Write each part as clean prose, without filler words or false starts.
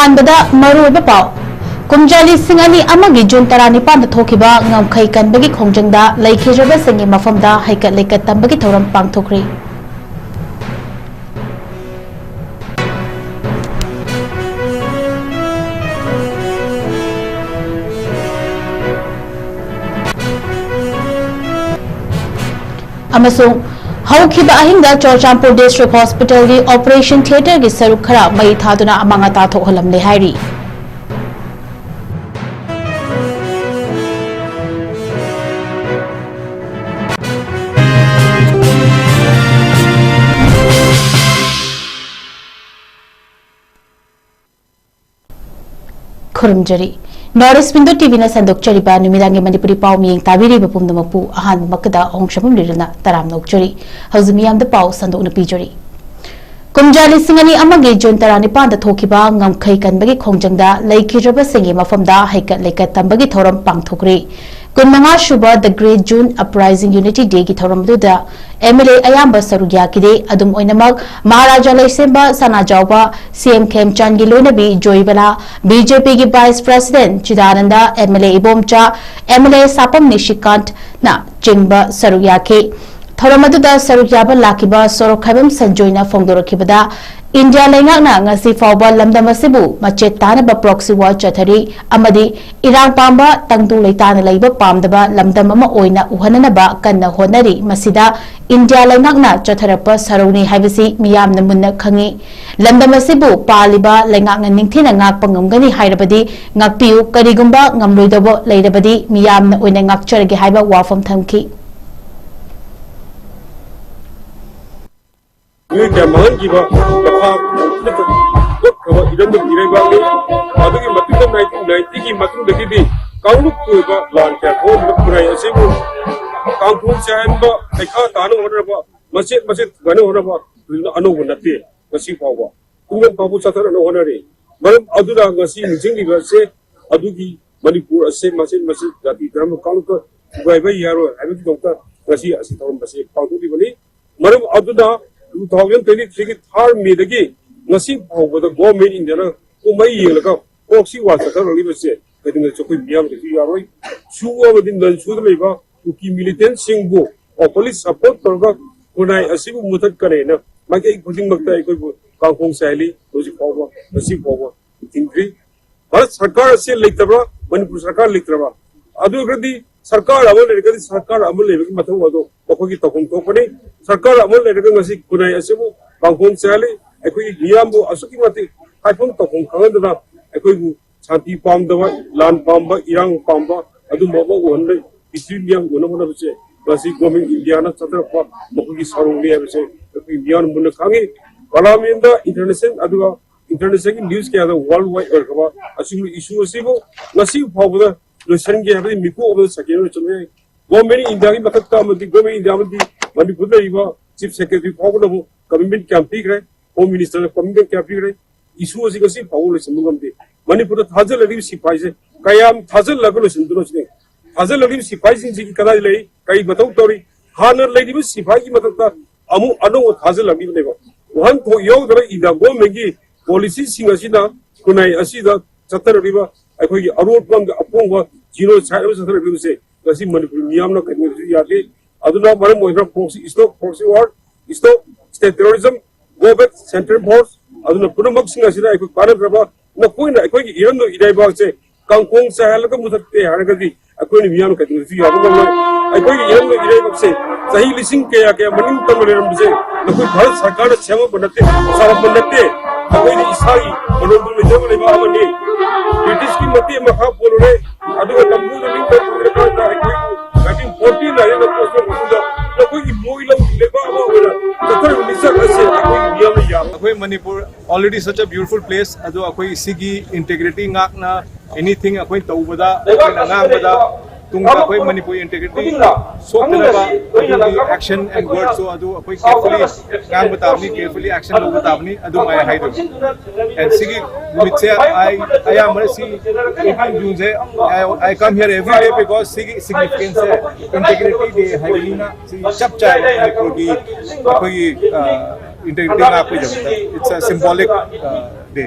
ꯑꯍꯥꯟꯕꯗ ꯃꯔꯨꯑꯣꯏꯕ ꯄꯥꯎ ꯀꯨꯝꯖꯥ ꯂꯤꯁꯤꯡ 2 ꯖꯨꯟ 19 ꯊꯣꯛꯈꯤꯕ ꯉꯝꯈꯩ ꯀꯟꯕꯒꯤ ꯈꯣꯡꯖꯪꯗ ꯂꯩꯈꯤꯗ꯭ꯔꯕꯁꯤꯡꯒꯤ ꯃꯐꯝꯗ ꯍꯩꯀꯠ ꯂꯩꯀꯠ ꯇꯝꯕꯒꯤ ꯊꯧꯔꯝ ꯄꯥꯡꯊꯣꯛꯈ꯭ꯔꯦ꯫ अमसुंग हौखिबा अहिंगदा चुरचांदपुर डिस्ट्रिक्ट हॉस्पिटल की ऑपरेशन थिएटर की सरुक खरा मई थादुना अमांग अता थोहलमले हाइरी। खुरुमजरी नॉर्थ विंडो टीवी ना संदोक्चरीबा नुमिदांगे मणिपुरी पाव मियेंग ताबिरीबा पुमदमकपु अहानबा मक्कदा ओंगशमम लिरना तराम नोक्चरी हौजि मियामदा पाव संदोकना पीजरी। कुमजा लिसिंग 2 जून 19 थोखिबा ngамखै कनबगी खोंजंगदा लैखिद्रबसिंगी मफमदा हैकत लेकत तंबगी थौरम पांगथोखरे। 15 सुबा the great June uprising unity day की थौरमदुदा एमएलए अयाम्बा सरुग्या किदे अदुम ओइनमक महाराजा लैसेंबा सनाजावबा सीएम खेमचंद की लोइनबी जोइबला बीजेपी की vice president Chidananda MLA Ibomcha MLA Sapam Nishikant ना चिंबा सरुग्या के थौरमदुदा सरुग्याबा लाकिबा सोरोखाइबम संजोइना फोंदोरखिबदा इंडिया लेंगाकना ngasi फावबा लमदम असिबु मचे तानबा प्रॉक्सी वॉर चथरी अमदी इरांग पांबा तंगदु लेताना लैबा पामदबा लमदम अमा ओइना उहननबा कन्ना होनरी मसिदा इंडिया लेंगाकना चथरपा सरौनी हाइबसी मियामना मुन्ना खंगी लमदम असिबु पालिबा लेंगाकना निंगथिना ngakpa ngamgani hairabadi ngakpiu karigumba ngamloidabo leirabadi मियामना ओइना ngakcharage haiba wafam thamki। ये क्या मान की बात दफा लोग खबर इधर में गिरे बाले आधे के मतलब 1990 की मतलब देखी थी काउंट कोई बात लान क्या कौन लोग बुराई ऐसे वो काउंट चाहे बा देखा तानो होने रहा मस्जिद बने होने रहा अनु बनते मस्सी पावा तुम्हें पापू चाहते अनु होने रहे मतलब अधूरा मस्सी निजिंग की वजह से अधूरी मणिपुर से मस्जिद जाती धर्म काउंट का भाई यारो अभी तो डॉक्टर मस्सी ऐसी तरह मस्सी काउंट की बनी मतलब अधूरा 2023 की Thar मेदगी ngasi phawbada government india kumai yelaka proxy war sakar libase kadinga chokoi biam de yaroi chuwa within the chud leiba uki militant singbu or police support torga kunai asibu mutat kare na mage khuding bakta ekoi kangkhong saili doji phawba ngasi phawba ingri bharat sarkar ase leitabra manipur sarkar leitabra adu gradi sarkar amal legadi sarkar amal lebagi mathau ado tokogi tokom tokone sarkar amal legadi ngasi kunai asibu kangkhong saili अकोई नियमबो असुकी मते हाइफम तखों खंगदना अकोईबु शांति पामदवा लान पामबा इरांग पामबा अदु मबो वनले इस्ट्री नियम गोनो मोना बसे बसी government India ना छत्र प मकुगी सारोंगले बसे अकोई नियम मुन खांगे पार्लियामेंट इंटरनेशनल अदुगा इंटरनेशनल न्यूज़ के अदु वर्ल्ड वाइड अरखबा असिंग इशू असिबो नसी फावबदा लोसन के हबे मिको अब सकेनो चमे गवर्नमेंट इंडिया की मकता मदि गवर्नमेंट इंडिया मदि मणिपुर लेबा चीफ सेक्रेटरी फावबदा कमिटमेंट कैंपेन करे होम मिनिस्टर कमिटमेंट कैंपेन करे इशू असि गसि फावल समगमदे मणिपुर थाजल लगी सिपाही से कयाम थाजल लगलो सिंदुनो सिने थाजल लगी सिपाही सिंह की कदा ले कई बताउ तोरी हानर लेदी सिपाही की मतलब अमु अनो थाजल लगी नेबो वन थो योग दर इदा गवर्नमेंट की पॉलिसी सिंह असिना कुनाई असिदा चतर रिबा अखोई अरोड पम अपोंग जीरो साइड चतर रिबा से गसि मणिपुर नियम न कने यादे अदुना मरम मोइरा proxy proxy war stop state terrorism go back central force aduna punamok singa sida ai param raba na koina ai ki irando idai bag se kangkong sa halaka mutatte haragadi akoi ni miyan ka dinsi yabu ngam ai ki irando idai bag se sahi lising ke ya ke manin tamaleram se na koi bharat sarkar chema banate sara banate akoi ni isai monodul me jogale ba amani british ki mati makha bolore aduga nambu de link ka ta ai 1914 la ya post ko na koi ki moila leba ba wala अखोई Manipur already such a beautiful place अदो अखोई इसिगी integrity ngakna anything अखोई तौबदा नांगबदा तुंगा अखोई Manipur integrity सोतनबा action and word so अदो अखोई केयरफुली एक्शन लो बताबनी अदो माय हाइदो एंड सिगी मिचे आई एम सी जून से I come here every day because सिगी सिग्निफिकेंस है इंटीग्रिटी डे हाइबीना सब चाहे मणिपुर की अखोई integrity na apoi jabta it's a symbolic Day.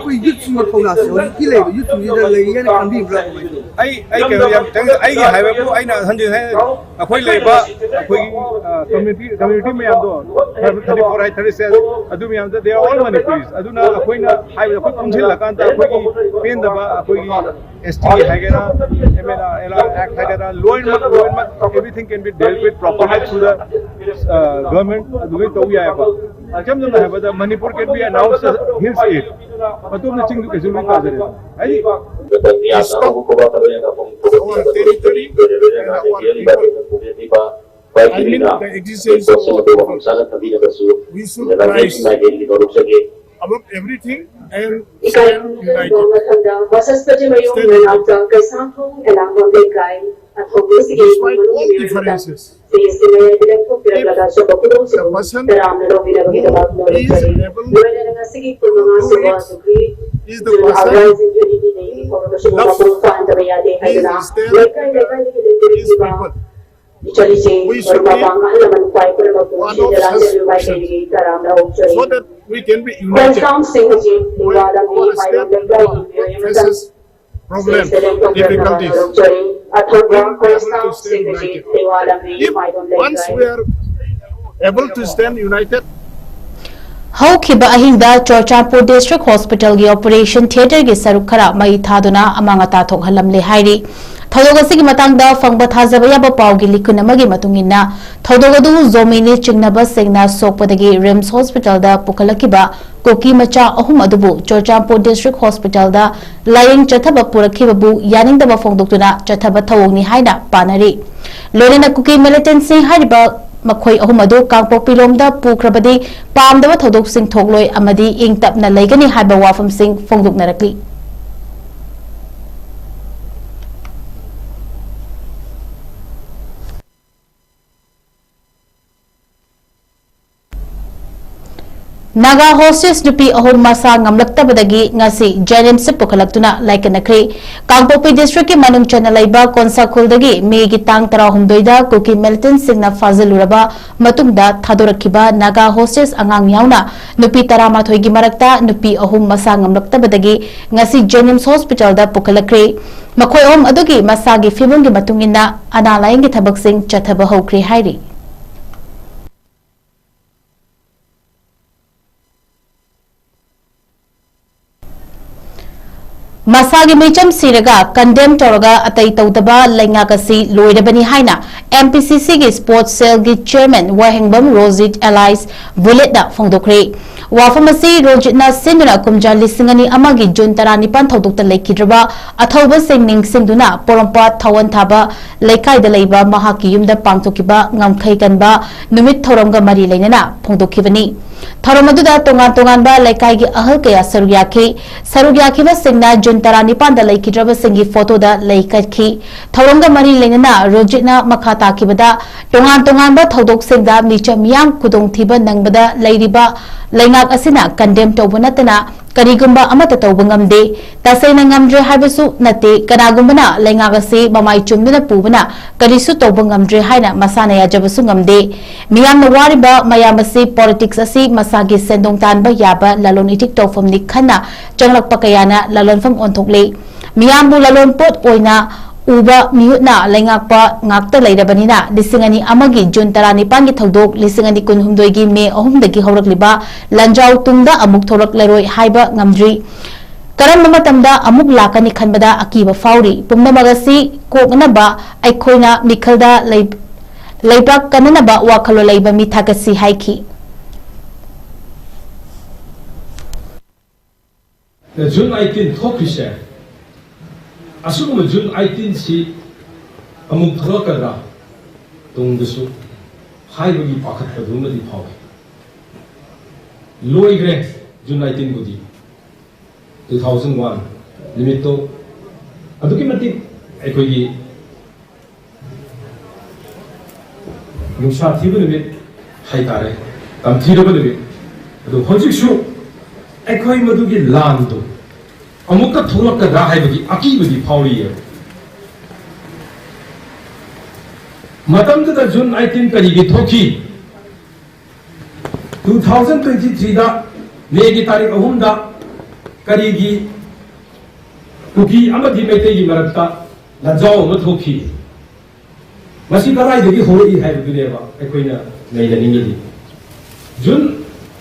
कोई युद्ध में खोना से और की ले युद्ध में इधर ले ये ना कंदी ब्लॉक में आई के यम तंग आई के हाईवे को आई ना हंजे है अखोई लेबा अखोई कम्युनिटी में याम दो 34 आई 36 अदु में याम दे आर ऑल मनीपुरीज अदु ना अखोई ना हाईवे को कुंजिल लकान ता अखोई पेन दबा अखोई ST हैगेरा एमेना एला एक्ट हैगेरा law and everything can be dealt with properly through the government अदु में तो या बा जम जम है बदा Manipur can be announced as hill state पतो में चिंग के जुलमी का जरे आई our territory and our people. I mean the existence of we should rise above everything and stand united. Despite all differences, the person who is able to do it is the person who loves his people. We should be one of such persons so that we can be united when our state faces problems, difficulties. We are able to stay united. If once we are able to stand united, हौखिबा अहिंदा Churachandpur district hospital की operation theatre की सरुक खरा मई थादुना अमांगा ताथोकहलमले हाइरी थौदोग असिगी मतंगदा फंगबा थाजबा याबा पावगी लिखुन अमगी मतुंगिना थौदोग अदु जोमिनी चिंगनबा सेंगना सोकपदगी RIMS hospital दा पुखलकिबा कोकी मचा अहुम अदुबु चोरचापुर डिस्ट्रिक्ट हॉस्पिटल दा लायंग चथबा पुरखिबबु यानिंगदबा फोंदोक्तुना चथबा थवोंगनी हाइना पानरी लोनेना कुकी मिलिटेंसी हाइबा मखोई अहुम अदु कांगपोपिलोमदा पुख्रबदी पामदबा थौदोक सिंग थोगलोय अमदी इंग तपना लेगनी हाइबा वाफम सिंग फोंदोकनरकली नागा होस्टेस नुपी अहुम मसा ngamlaktabadagi ngasi JNM se pukhalakuna laikanakri Kangpopi district ki manung chana laiba konsakhul-dagi May gi tang 16 da Kuki militant singna faziluraba matungda thadorakhiba naga hostes angang yauna nupi 13 gi marakta nupi ahum masa ngamlaktabadagi ngasi JNM hospital da pukhalakri makhoi ahum adugi masa gi fibum gi matungina analaying gi thabak sing chathaba hokri hairi मसागी मेचम सिरगा कंडेम तौरगा अतई तौदबा लैंगाकसी लोइरबनी हाइना MPCC की स्पोर्ट्स सेल की चेयरमैन वाहेंगबम रोजित एलाइस बुलेटना फोंदोक्रे वाफमसी रोजितना सिंगना कुमजा लिसिंगनी अमागी जून 19 थौदोक्ता लेखिद्रबा अथौबा सिंगनिंग सिंगदुना पोरंपा थवन थाबा लेखाइदा लेबा महाकी युमदा पांगथोकिबा ngamkhai kanba numit thoromga mari leinana फोंदोखिबनी थौरम अदुदा तोंगान तोंगानबा लेखाई की अहल कया सरुग्याखिबा सिंगना जून 19 दा लेखिद्रबा सिंगी फोटोदा लेखखि थौरमगा मरी लेनना रोजितना मखा ताकिबदा तोंगान तोंगानबा थौदोक सिंगदा मिचम याम कुदोंग थिबा नंगबदा लेरिबा लेंगाक असिना कंडेम तौबा नतना करीगुंबा अमता तौबा ngamde तसेना ngamdre हाइबसु नते कनागुंबना लेंगाक असि ममाई चुमदुना पुबना करिसु तौबा ngamdre हाइना मसाना याजबसु ngamde मियामना वारिबा मयामसि पॉलिटिक्स असि मसागी सेंदोंग तानबा याबा लालोन इटिक तौफमनि खन्ना चंगलकपा कयाना लालोनफम ओंथोकले मियामबु लालोन पोट ओइना उबा मियुना लेंगाकपा ngakta leirabani lisingani amagi jun 19 gi thodok lisingani kunhumdoi gi me ahumdagi haurakliba lanjau tungda amuk thorak leroi haiba ngamdri karam matamda amuk lakani khanbada akiba fauri pumnamagasi koknaba aikhoina mikhalda leibak kananaba wakhalo leiba mithakasi haiki June 19 thokrise asum June 18 si amuk tholakadra tungdasu haibagi pakhat kadumadi phawe loigre June 19 budi 2001 limit to aduki mati aikogi nungsa thibu limit haitare tam thiraba limit adu hojiksu aikoi madugi lan to अमुक थोलक का राह है बगी अकीबगी फाउरी है मतम the June 19 करीगी थोकी 2023 दा Megi tarik ahumda karigi kuki amati metegi marakta lajao mathoki masi karai degi hoi hai duneba ekoina nei da ningi June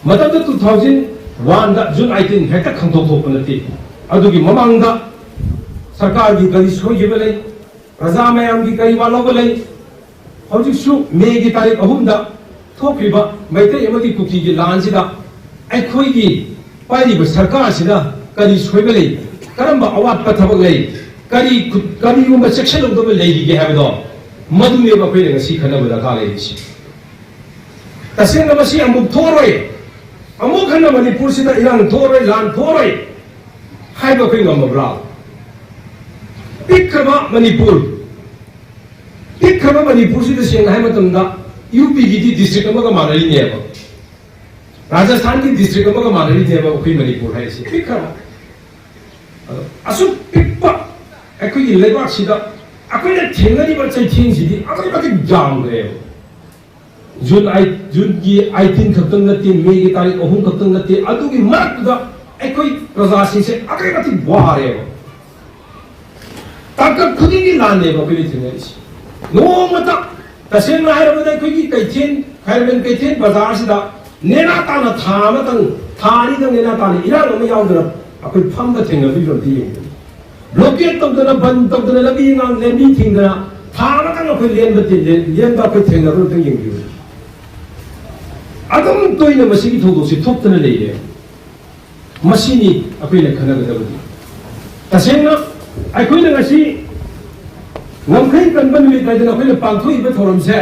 matamda 2001 da June 18 hekta khangthok thok panati adugi mamangda sarkar gi kari soi gebelai raja mayam gi kari walo belai hojik su megi tarik ahumda thokriba maitei amati kuki gi lansida aikoi gi pai ba sarkar sida kari soi belai karamba awat pathabak lei kari umba section of the lei gi habdo madune ba pele ngasi khana ba ka lei si tasena masi amuk thoroi amuk khana manipur sida irang thoroi lan thoroi hai ba kai ngam bra pikhama manipur sida seng hai matam da UP gi district amaga manari ne ba Rajasthan ki district amaga manari ne ba kai manipur hai si pikhama asu pikpa akoi lebak sida akoi na thengani ba chai thing sidi akoi ba jam re June 18 khatang na tin May ki tarik ahum khatang na tin adu ki mak da akoi praja sing se akoi ba ti wa re takap khudi ki lan ne ba kai thengai si no mata taseng na hai ba dai koi ki kai chen khairben kai chen bazar sida nena ta na tha ma tang thari dang nena ta ni ira ma yaw da akoi pham da thenga bi ro ti blockade to the ban to the labi ngang le mi thing da tha ma tang akoi lien ba ti lien ba akoi thenga ro tang yeng yu adam toina masi ki thodo si thok tana lei le masi ni akoi le khana ga da bu taseng na akoi le ngasi ngam khai kan ban mi kai da akoi le pang thui ba thoram se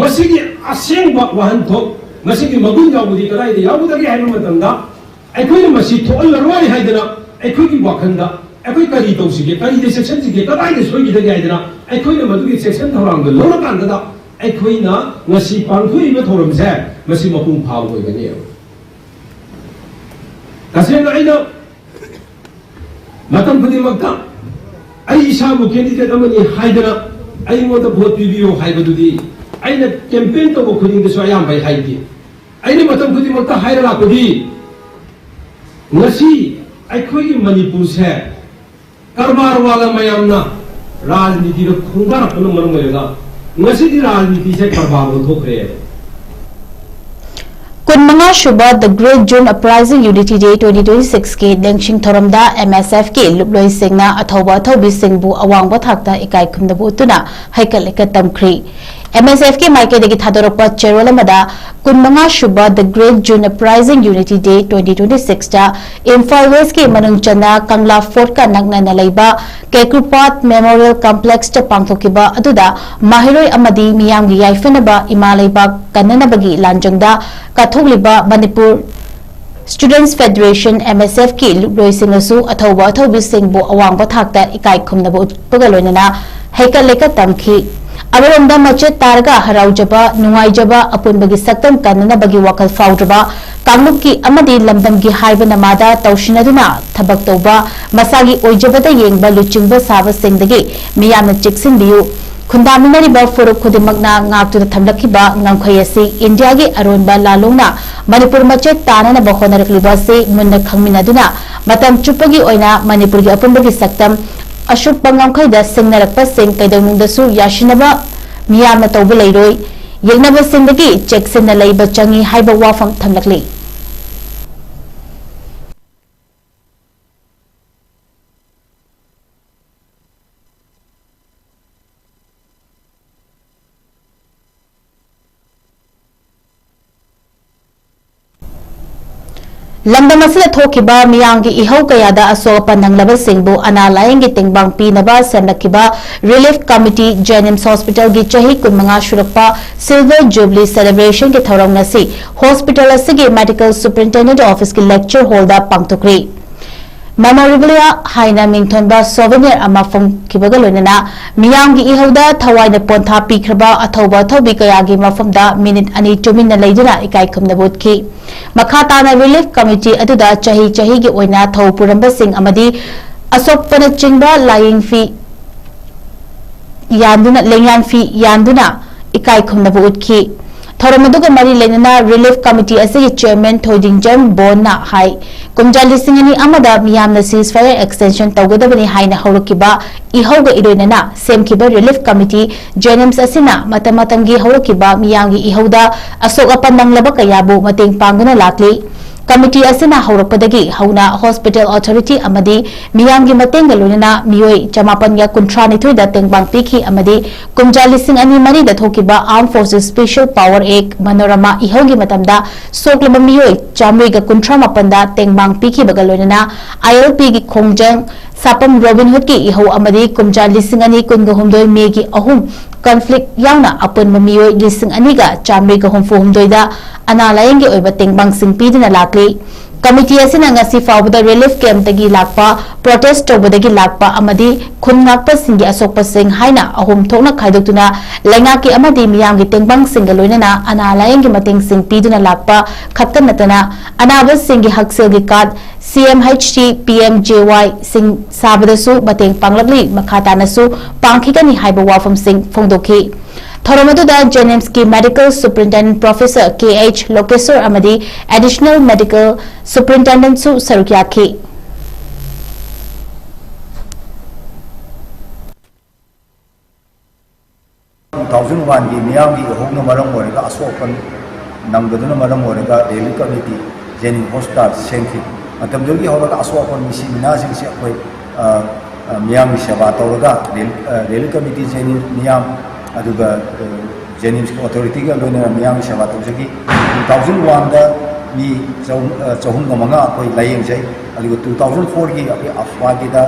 masi ki aseng ba wahan thok masi ki magun jaw bu di kai da yaw bu da ki hai ma tam da akoi le masi thol la roi hai da akoi ki wakhan da akoi kari to si ke kari de section si ke kadai de soi gi da hai da akoi le madu ki section thorang da lo na kan da akoi na ngasi pang thui ba thoram se masi mapung phau hoi ga ne taseng na aina matam phudi makta ai isa mu candidate amani haidana ai mo da vote video haibadudi aina campaign to ko khuding de so ayam bai haidi aina matam khudi makta haira la kodi ngasi ai khoi manipur se karbar wala mayamna rajniti ro khungar kono marum ga ngasi di rajniti se karbar ro thokre Kunmanga Shuba The Great June Uprising Unity Day 2026 ke Lengshing Thoramda MSF ke Luploi Singna Athoba Thobi Singbu Awangba Thakta Ikai Khumdabu Tuna Haikal Tamkhri MSF ke Maike Degi Thadorokpa Cherolamada Kunmanga Shuba The Great June Uprising Unity Day 2026 ta Imphal West ke Manungchana Kangla Fort ka Nagna Nalaiba Kekrupat Memorial Complex ta Pangthokiba aduda Mahiroi amadi miyam gi yaifanaba Imalaiba Kananabagi Lanjangda Katholiba Manipur Students Federation MSF ki Luploi Singasu Athoba Thobi Singbu Awangba Thakta Ikai Khumnabu Pagaloinana Haikal Leka Tamkhi Abaramda Machet Targa Haraujaba Nungaijaba Apunbagi Saktam Kananabagi Wakal Faudaba Kangmuki Amadi Lambamgi Haiba Namada Taushinaduna Thabak Toba Masagi Oijabada Yengba Luchingba Sava Singdagi Miyamna Chiksinbiyu Khundaminariba Furuk Khudimagna Ngaktu Thamlakiba Ngamkhayasi India gi Aronba Lalongna Manipur Machet Tanana Bahonarakliba se Munna Khangminaduna Matam Chupagi Oina Manipur gi Apunbagi Saktam Ashok Bangamkhaida Singnarakpa Sing Kaidonungdasu Yashinaba Miyamna Tawba Leiroi Yengnaba Singdagi Cheksinna Leiba Changi Haiba Wafam Thamlakli Lambam asila thokiba miyangi ihau kayada asopa nanglaba singbu analayang tingbang pinaba semlakiba Relief Committee Jenims Hospital gi chahi kunmanga shurakpa Silver Jubilee Celebration ke thorong ngasi Hospital asigi Medical Superintendent Office ki Lecture Hall da pangtukri Memorabilia haina mingthonba souvenir ama phong kibagaloinana miyangi ihauda thawaina pontha pikraba athoba thobi kayagi mafamda minute ani tuminna leiduna ikai khumnabut ki makhatana Relief Committee aduda chahi gi oina thau puramba sing amadi asopana chingba lying fee yanduna lengyan fee yanduna ikai khumnabut ki थोरमदुगा मरी लेना relief committee असगी chairman Thoidingjam बोना हाई कुमजा लिसिंग अनि अमदा मियामना सीज फायर एक्सटेंशन तौगदबनी हाइना हौरकिबा इहौगा इरोइनना सेमकिबा रिलीफ कमिटी जेनिम्स असिना मतमतंगी हौरकिबा मियामगी इहौदा असोक अपन नंगलबा कयाबु मतेंग पांगना लाकली कमिटी असना हौरपदगी हौना हॉस्पिटल अथॉरिटी अमदी मियामगी मतेंग लोनना मियोय चमापन या कुंट्रानिथोय दा तेंगबांग पिखी अमदी कुमजा लिसिंग अनि मनी दा थोकिबा आर्म फोर्सेस स्पेशल पावर एक मनोरमा इहौगी मतमदा सोकलबा मियोय चामरीगा कुंट्रा मपनदा तेंगबांग पिखी बगलोनना आईएलपी गी खोंगजंग सापम रोबिनहुड की इहौ अमदी कुमजा लिसिंग अनि कुनगहुमदोय मेगी अहुम कॉन्फ्लिक्ट यावना अपन मियोय लिसिंग अनिगा चामरीगा हुमफुहुमदोयदा अनालायंगी ओइबा तेंगबांग सिंग पीदना लाकली कमिटी असना ngasi फावबदा relief camp तगी Lakpa protest तौबदगी Lakpa अमदी खुनगाकपा सिंगी असोकपा सिंग हाइना अहुम थोकना खाइदोक्तुना लेंगाकी अमदी मियामगी तेंगबांग सिंग लोइनना अनालायंगी मतेंग सिंग पीदना लाकपा खत्तन नतना अनाबा सिंगी हकसेलगी कार्ड CMHT PMJY सिंग साबदसु मतेंग पांगलगली मखातानसु पांखिगनी हाइबा वाफम सिंग फोंदोखी थोरमदुदा जेनिम्स की medical superintendent professor KH Lokeshwar अमदी एडिशनल मेडिकल सुपरिटेंडेंट सु सरुकियाखी 2001 की मियाम की होना मरम होरेगा असोपन नंगदुना मरम होरेगा रेली कमिटी जेनिम हॉस्पिटल सेंखी मतलब जो की होगा असोपन मिसी मिनाजिंग से कोई मियाम की सेवा तौरगा रेली कमिटी जेनिम मियाम अदुगा जेनिम्स अथॉरिटी का लोना मियाम सेवा तौजगी 2001 दा मी चहुम गमंगा कोई लायेंग जाय अदुगा 2004 की अफवा की दा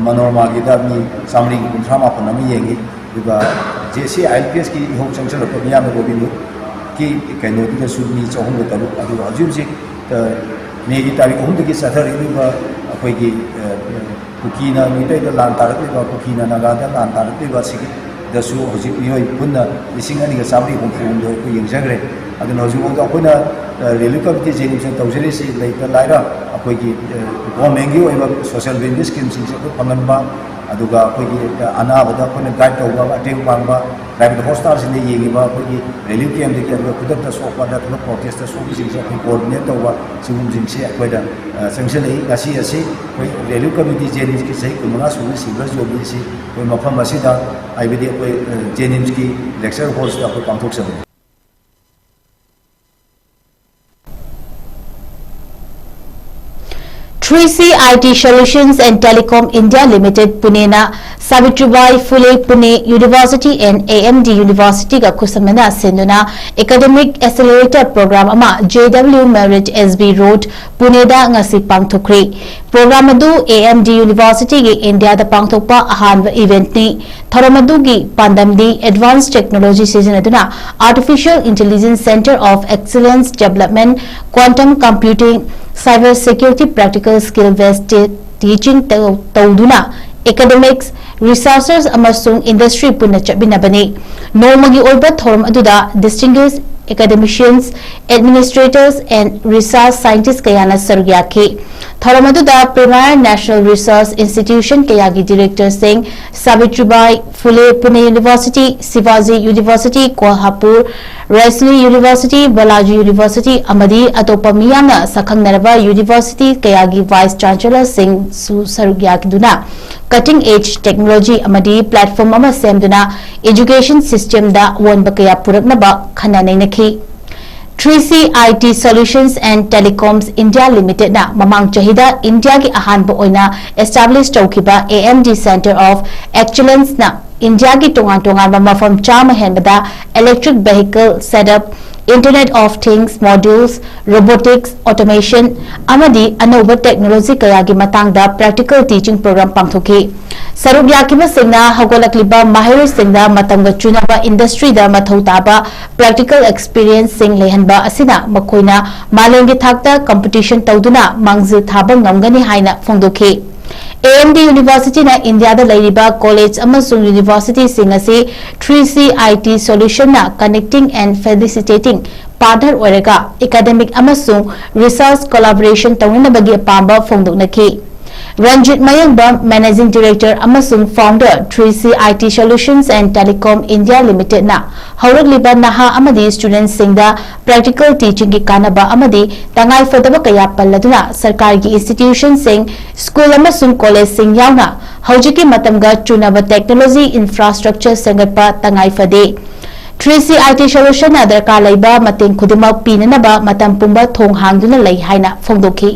मनोरमा की दा मी सामरी की कुंथामा पनमी येंगी अदुगा जेसी ILPS की हो चंचल को मियाम रोबिन की कैनोटी का सुमी चहुम तलु अदुगा हजुर मेगी तारीख हम की सथर इदुगा अखोई की कुकीना मिटै दा लान तारक कुकीना नागादा लान तारक सिगी दसु हजिक मियोय पुन्ना लिसिंग अनि सामरी हुमफुमदो को यंगजग्रे अदन हजिक अखोना रेली कमिटी जेनिम तौजरी से लाइक लाइरा अखोई की गवर्नमेंट की ओइबा सोशल वेलनेस स्कीम सिंग से फंगनबा अदुगा अखोई की अनाबदा अखोना गाइड तौबा अटेंग पांगबा प्राइवेट हॉस्पिटल से येगिबा अखोई की रेली कैंप दे के खुदक दा सोपा दा प्रोटेस्ट सोपी सिंग से कोऑर्डिनेट तौबा सिगुम जिंग से अखोइदा संगसे लई गासी असी कोई रेली कमिटी जेनिम की सही कुमना सुबि सिल्वर जोबी से कोई मफम असिदा आइबदी कोई जेनिम्स की लेक्चर हॉल्स का कोई पांथोक सब 3C IT Solutions and Telecom India Limited Pune na Savitribai Phule Pune University and AMD University ga kusamena senduna Academic Accelerator Program ama JW Merit SB Road Pune da ngasi pangthokri program adu AMD University gi India da pangthokpa ahanba event ni thoramadu gi pandamdi Advanced Technology Seasonaduna Artificial Intelligence Center of Excellence Development Quantum Computing Cyber Security Practical Skill Based Teaching Tauduna Academics Resources amasung Industry Puna Chabinabani Nomagi Oiba Thorum Aduda Distinguished Academicians, Administrators and Research Scientists Kayana Sargyaki Thorumaduda Premier National Research Institution Kayagi Director Singh Savitribai Phule Pune University, Shivaji University, Kolhapur, Wesley University, Balaji University, Amadi Atopa Miyamna Sakhangnaraba University Kayagi Vice Chancellor Singh Su Sargyaki Duna Cutting Edge Technology Amadi Platform Ama Semduna Education System da Wonba Kaya Puraknaba Khananai 3C IT Solutions and Telecoms India Limited na mamang chahida India ki ahanba oina established tawkiba AMD Center of Excellence na India ki tongan mafam chama henbada electric vehicle setup Internet of Things modules robotics automation amadi anoba technology kaya gi matangda practical teaching program pangthoki Sarub yakiba singna hagolakliba mahir singna matamga chunaba industry da mathau taba practical experience sing lehanba asina makoina malengi thakta competition tawduna mangzil thaba ngamgani haina phongdoki AMD University na India da lairiba college amasung university singasi 3C IT solution na connecting and facilitating partner orega academic amasung research collaboration tawina bagi pamba phongdoknaki Ranjit Mayangba Managing Director amasung Founder 3C IT Solutions and Telecom India Limited na haurakliba naha amadi students singda practical teaching ki kanaba amadi tangai fadaba kaya palladuna sarkar gi institution sing school amasung college sing yauna haujiki matamga chunaba technology infrastructure sengatpa tangai fade 3C IT Solution na darkar laiba mating khudima pinanaba matam pumba thong hangduna lai haina phongdokhi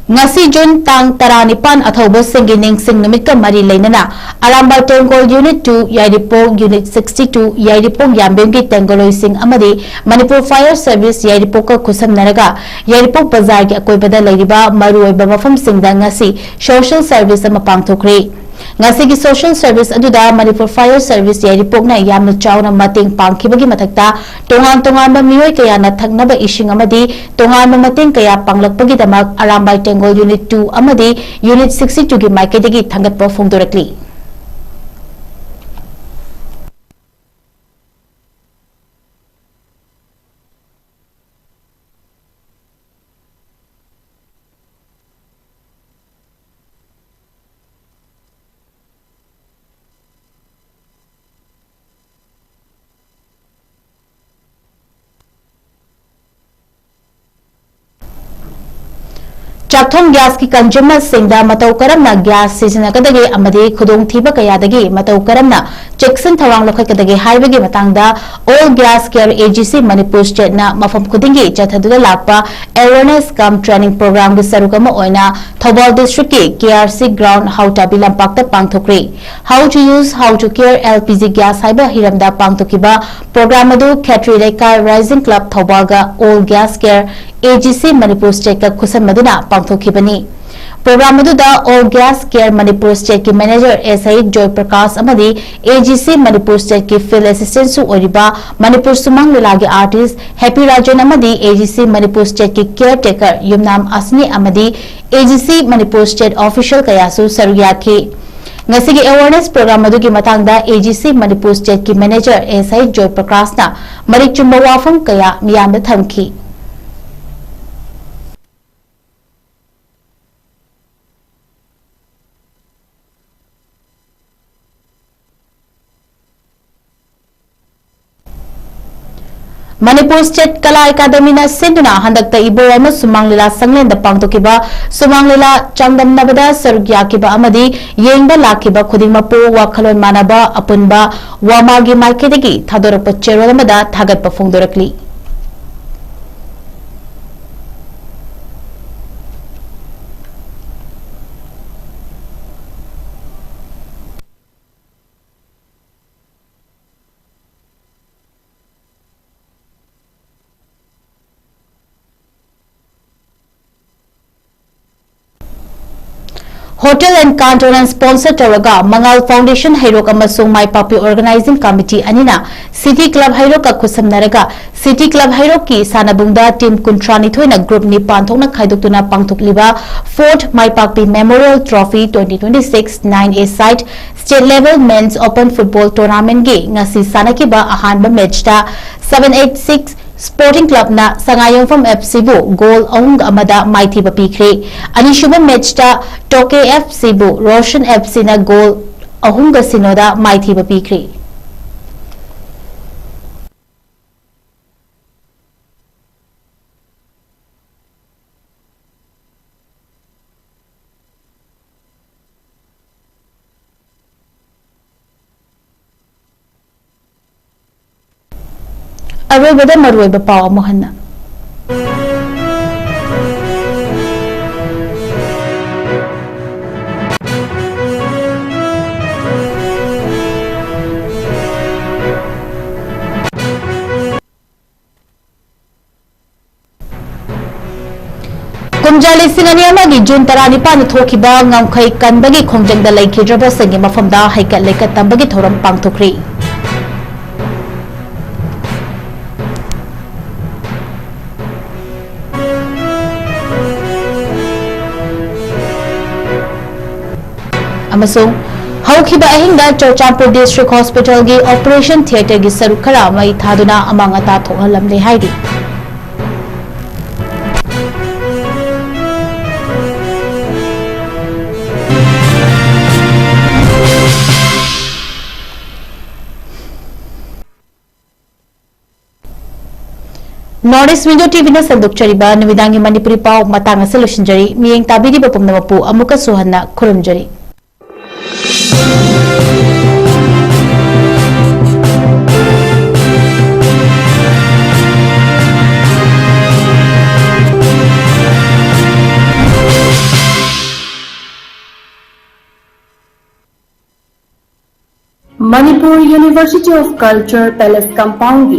ngasi June tang taranipan athoba singining sing numit ka mari leinana Arambal Tengol Unit 2 Yairipong Unit 62 Yairipong Yambemgi Tengoloi sing amadi Manipur Fire Service Yairipong ka kusam naraga Yairipong Bazar ki akoibada leiriba maruoiba mafam singda ngasi social service ama pangthokre ngasi gi social service aduda Manipur Fire Service Yairipong na yamna chawna mating pangkhibagi mathakta tongan ba mioi kaya na thagnaba ising amadi tongan mating kaya panglakpagi damak Arambal Tengol Unit 2 amadi Unit 62 gi maikadagi thangatpa phongdorakli Chakthong gas ki consumer singda matau karamna gas season kadage amade khudong thiba kayadagi matau karamna Jackson thawang lokai kadage highway matangda all gas care AGC Manipur state na mafam khudingi chathadula lakpa awareness cum training program gi sarukama oina Thobal district ki KRC ground hauta bilam pakta pangthokre how to use how to care LPG gas haiba hiramda pangthokiba program adu Khatri Lekar Rising Club Thobal ga all gas care AGC Manipur state ka khusam maduna pangthokibani program aduda all gas care Manipur state ki manager SI Joy Prakash amadi AGC Manipur state ki field assistant su oriba Manipur Sumang Lila gi artist Happy Rajan amadi AGC Manipur state ki caretaker Yumnam Asni amadi AGC Manipur state official kayasu saruyakhi ngasigi awareness program adugi matangda AGC Manipur state ki manager SI Joy Prakash na marik chumba wafam kaya miyamda thamki Manipur State Kala Academy na sinduna handakta iborama Sumanglila Sanglen da pangtokiba Sumanglila Changdam Nabada Sarugyakiba amadi yengba lakiba khudingmapu wakhalon manaba apunba wamagi markedagi thadorapa cherolamada thagatpa phongdorakli Hotel and Canton sponsor Taraga Mangal Foundation Hairok amasung Mai Papi Organizing Committee anina City Club Hairok ka khusam naraga City Club Hairok ki sanabungda team kuntrani thoina group ni panthokna khaidoktuna pangthokliba 4th Mai Papi Memorial Trophy 2026 9A site state level men's open football tournament gi ngasi sanakiba ahanba match ta 786 Sporting Club na Sangayong from FC bu goal ahung amada maithi ba pikre anishuba match ta Toke FC bu Roshan FC na goal ahung ga sinoda maithi ba pikre Arobada maruoiba paw amuhanna Kumjali sinani amagi June 15 thokiba ngamkhai kanbagi khongjangda laikhidraba sangi mafamda haikat lekat tambagi thoram pangthokri amasung ꯍꯧꯈꯤꯕ ꯑꯍꯤꯡꯗ Churachandpur district ꯍꯣꯁꯄꯤꯇꯥꯜꯒꯤ operation ꯊꯤꯌꯦꯇꯔꯒꯤ ꯁꯔꯨꯛ ꯈꯔ ꯃꯩ ꯊꯥꯗꯨꯅ ꯑꯃꯥꯡ ꯑꯇꯥ ꯊꯣꯛꯍꯜꯂꯝꯂꯦ ꯍꯥꯏꯔꯤ North East Window TV na sandokchariba numidangi Manipuri pau matang sa losinjari miyeng tabiriba pumnamapu amuka suhanna khurumjari Manipur University of Culture Palace Compound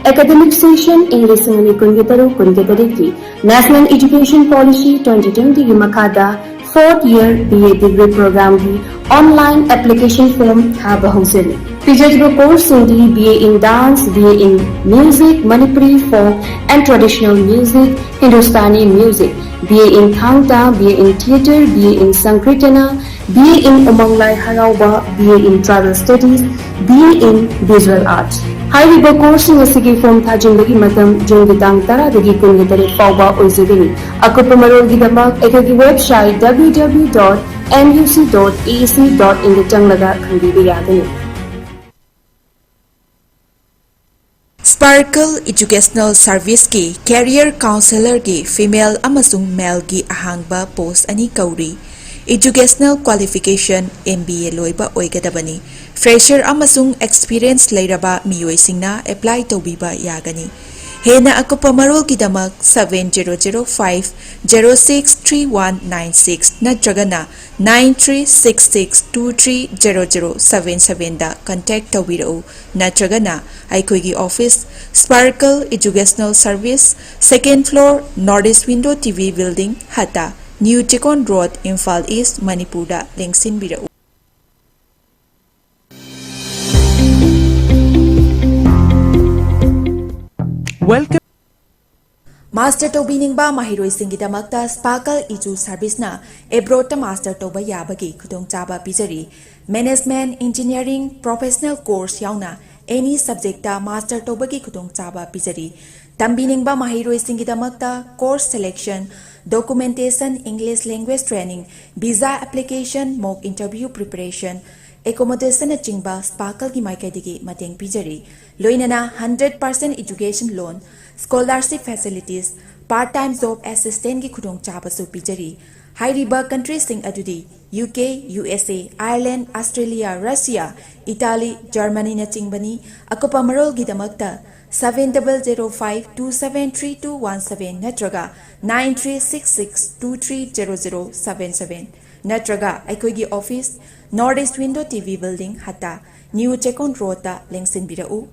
Academic Session English Singani Kungetari National Education Policy 2020 की मखादा 4th year BA degree program की online application form थाबा होसरी पिछले course Sindhi BA in dance, BA in music, Manipuri folk and traditional music, Hindustani music, BA in Thangta, BA in theatre, BA in Sankirtana, BA in Umanglai Harauba, BA in travel studies, BA in visual arts. High-level courses asigi form thajingbagi matam June gitang tara dagi kungetari pauba oizagini. Akupa marolgidamak ekagi website www.muc.ac.in janglaga khandibi yadani. Sparkle Educational Service की Career Counselor की Female अमसुंग Male की ahangba post ani kauri Educational Qualification MBA loiba oigadabani Fresher amasung Experience leiraba miyoi singna apply tobiba yagani Hena akupa marol kidamak 7005063196 natragana 9366230077 da contact tawirau natragana aikoigi office Sparkle Educational Service 2nd floor Northeast Window TV building Hata New Chekon Road Imphal East Manipur da lengsin birau Welcome Master Tobining ba mahiroi singidamakta Sparkle Edu Service na abroad ta master toba yabagi khudong chaba pizari Management Engineering Professional Course yauna any subject ta master tobagi khudong chaba pizari Tambining ba mahiroi singidamakta course selection documentation English language training visa application mock interview preparation accommodation chingba Sparkle ki maikadigi mateng pizari loinana 100% education loan scholarship facilities part-time job assistant ki khudong chaba su pizari high riba countries sing adudi UK USA Ireland Australia Russia Italy Germany na chingbani akopa marol gi damakta 7005273217 natraga 9366230077 natraga aikoigi office Northeast Window TV building hata New Chekon Road ta lengsin birau